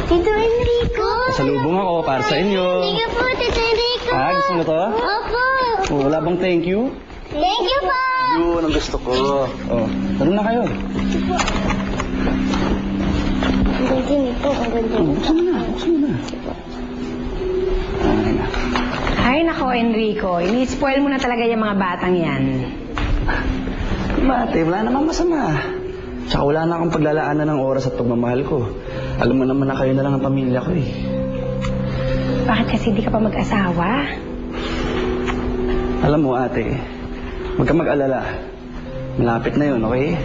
Tito Enrico! Pasalubong ako para sa inyo. Thank you po, Tito Enrico! Gusto mo to? Opo! Oh, wala bang thank you? Thank you po! Yun ang gusto ko. Oh, tara na kayo. Ang ganda nito, ang ganda. Buksan mo na. Okay na. Ay, nako, Enrico. Ini-spoil mo na talaga yung mga batang yan. Mate, wala namang masama. Tsaka wala na akong paglalaanan ng oras at pagmamahal ko. Alam mo naman na kayo na lang ang pamilya ko eh. Bakit kasi di ka pa mag-asawa? Alam mo ate, huwag ka mag-alala. Malapit na yun, okay?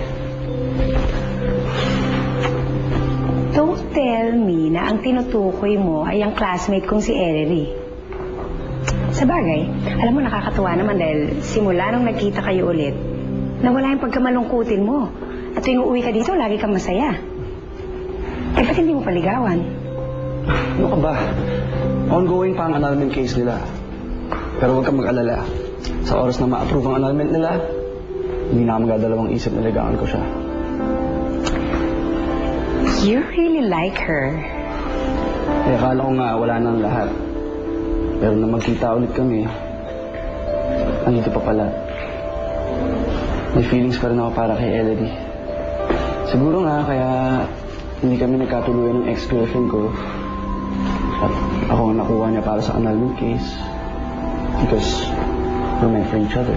Don't tell me na ang tinutukoy mo ay ang classmate kong si Ellery. Sa bagay, alam mo nakakatuwa naman dahil simula nung nagkita kayo ulit, nawala yung pagkamalungkutin mo. At tuwing uuwi ka dito, lagi kang masaya. Eh, ba't hindi mo paligawan? Ano ka ba? Ongoing pa ang annulment case nila. Pero huwag kang mag-alala. Sa oras na ma-approve ang annulment nila, hindi na ako magdadalawang isip na ligawan ko siya. You really like her. Eh, akala ko nga wala nang lahat. Pero na magkita ulit kami, andito pa pala. May feelings pa rin ako para kay Elodie. Siguro nga, kaya hindi kami nagkatuluyan ng ex-girlfriend ko. At ako ang nakuha niya para sa annulment case. Because we're meant for each other.